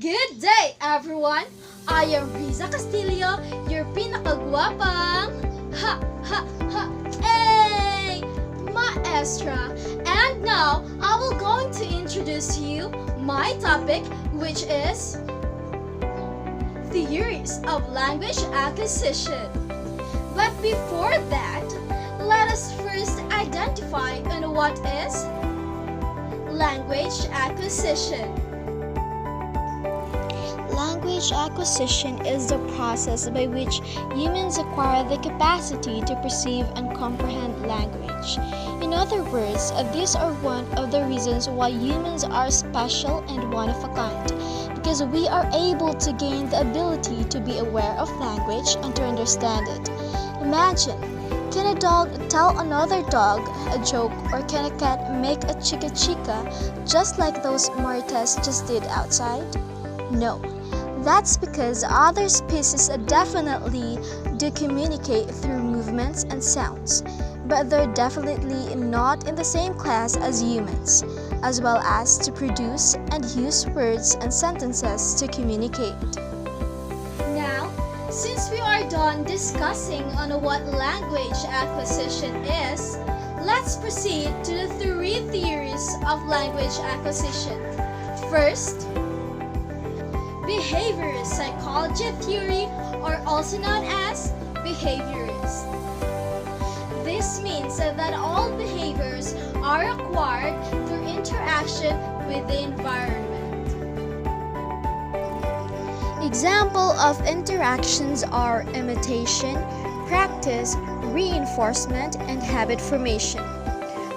Good day, everyone! I am Riza Castillo, your pinakagwapang ha ha ha hey maestra. And now I will going to introduce you my topic, which is theories of language acquisition. But before that, let us first identify on what is language acquisition. Language acquisition is the process by which humans acquire the capacity to perceive and comprehend language. In other words, these are one of the reasons why humans are special and one of a kind, because we are able to gain the ability to be aware of language and to understand it. Imagine, can a dog tell another dog a joke, or can a cat make a chica chica just like those Marites just did outside? No. That's because other species definitely do communicate through movements and sounds, but they're definitely not in the same class as humans, as well as to produce and use words and sentences to communicate. Now, since we are done discussing on what language acquisition is, let's proceed to the three theories of language acquisition. First, behavior psychology theory, or also known as behaviorist. This means that all behaviors are acquired through interaction with the environment. Example of interactions are imitation, practice, reinforcement, and habit formation.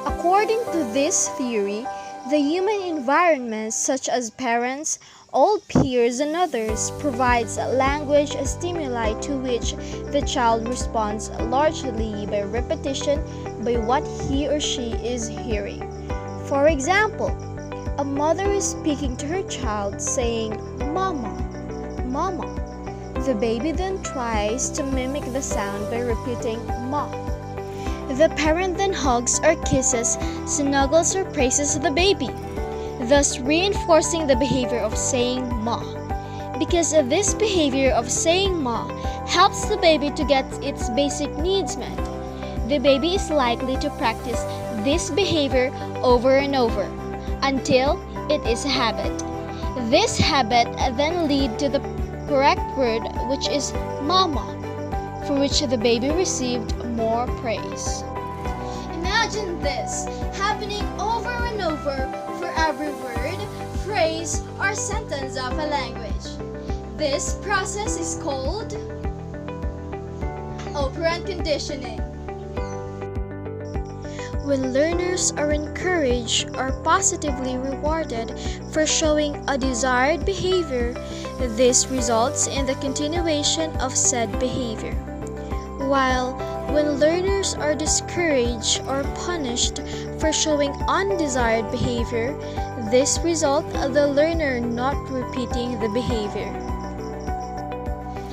According to this theory, the human environment, such as parents, old peers, and others, provides language stimuli to which the child responds largely by repetition by what he or she is hearing. For example, a mother is speaking to her child saying, "Mama, Mama." The baby then tries to mimic the sound by repeating "ma." The parent then hugs or kisses, snuggles or praises the baby, thus reinforcing the behavior of saying "ma." Because this behavior of saying "ma" helps the baby to get its basic needs met, the baby is likely to practice this behavior over and over until it is a habit. This habit then leads to the correct word, which is "mama," for which the baby received more praise. Imagine this happening over and over for every word, phrase, or sentence of a language. This process is called operant conditioning. When learners are encouraged or positively rewarded for showing a desired behavior, this results in the continuation of said behavior. While when learners are discouraged or punished for showing undesired behavior, this results in the learner not repeating the behavior.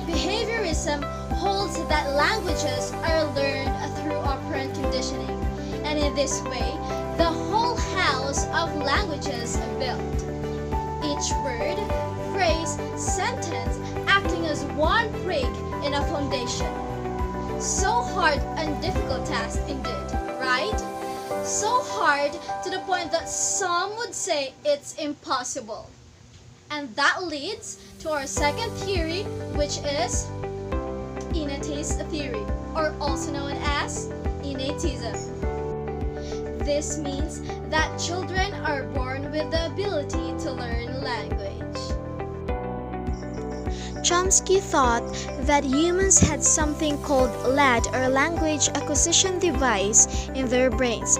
Behaviorism holds that languages are learned through operant conditioning, and in this way, the whole house of languages are built. Each word, phrase, sentence acting as one brick in a foundation. So hard and difficult task indeed, right? So hard to the point that some would say it's impossible. And that leads to our second theory, which is innatist theory, or also known as innatism. This means that children are born with the ability to learn language. Chomsky thought that humans had something called LAD, or language acquisition device, in their brains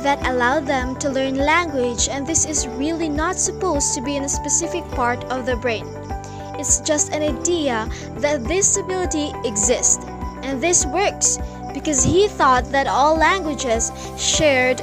that allowed them to learn language, and this is really not supposed to be in a specific part of the brain. It's just an idea that this ability exists, and this works because he thought that all languages shared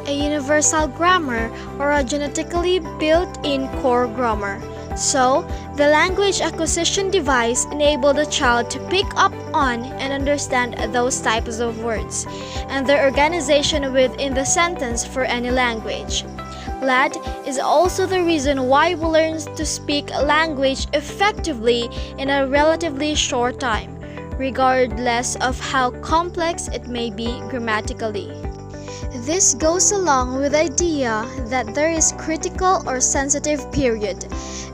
a universal grammar or a genetically built-in core grammar. So, the language acquisition device enabled the child to pick up on and understand those types of words and their organization within the sentence for any language. That is also the reason why we learn to speak language effectively in a relatively short time, regardless of how complex it may be grammatically. This goes along with the idea that there is critical or sensitive period.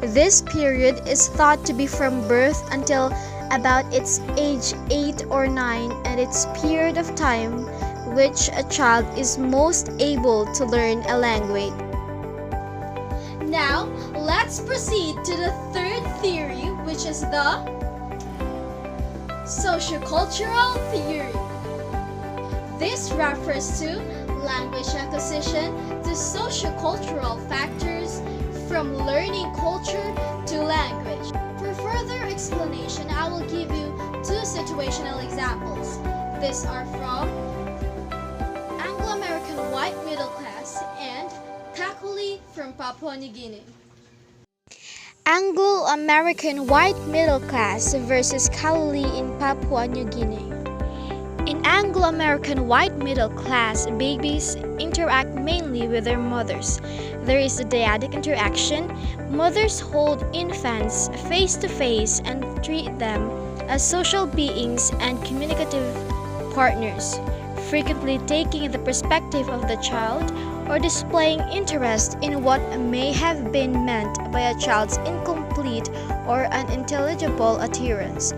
This period is thought to be from birth until about its age 8 or 9, and its period of time which a child is most able to learn a language. Now, let's proceed to the third theory, which is the sociocultural theory. This refers to language acquisition to sociocultural factors from learning culture to language. For further explanation, I will give you two situational examples. These are from Anglo-American white middle class and Kakuli from Papua New Guinea. Anglo-American white middle class versus Kaluli in Papua New Guinea. In Anglo-American white middle class, babies interact mainly with their mothers. There is a dyadic interaction. Mothers hold infants face to face and treat them as social beings and communicative partners, frequently taking the perspective of the child or displaying interest in what may have been meant by a child's incomplete or unintelligible utterance.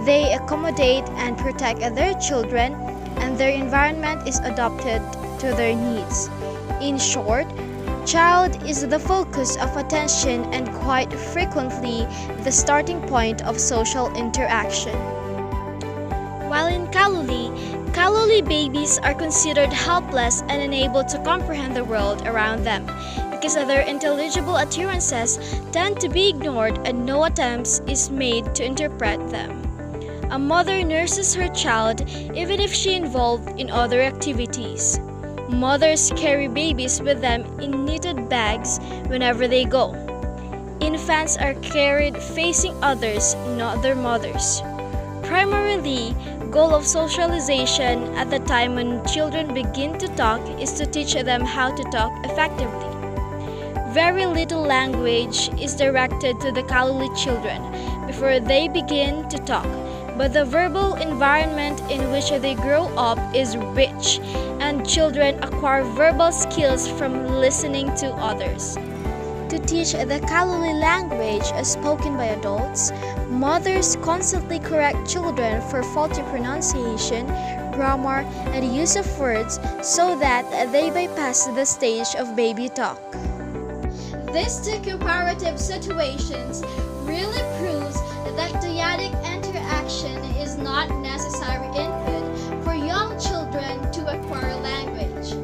They accommodate and protect their children, and their environment is adapted to their needs. In short, child is the focus of attention and quite frequently the starting point of social interaction. While in Kaluli babies are considered helpless and unable to comprehend the world around them because their intelligible utterances tend to be ignored and no attempts is made to interpret them. A mother nurses her child even if she involved in other activities. Mothers carry babies with them in knitted bags whenever they go. Infants are carried facing others, not their mothers. Primarily, goal of socialization at the time when children begin to talk is to teach them how to talk effectively. Very little language is directed to the Kaluli children before they begin to talk, but the verbal environment in which they grow up is rich, and children acquire verbal skills from listening to others. To teach the Kaluli language as spoken by adults, mothers constantly correct children for faulty pronunciation, grammar, and use of words so that they bypass the stage of baby talk. These two comparative situations really proves that dyadic interaction is not necessary input for young children to acquire language.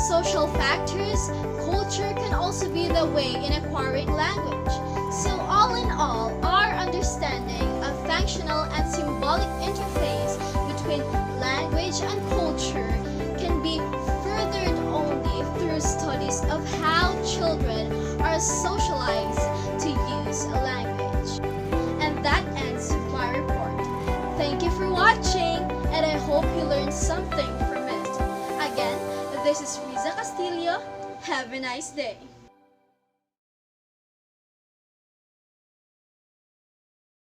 Social factors, culture can also be the way in acquiring language. So all in all, our understanding of functional and symbolic interface between language and culture can be furthered only through studies of how children are socialized to use a language. And that ends my report. Thank you for watching, and I hope you learned something from it. Again, this is Riza Castillo. Have a nice day.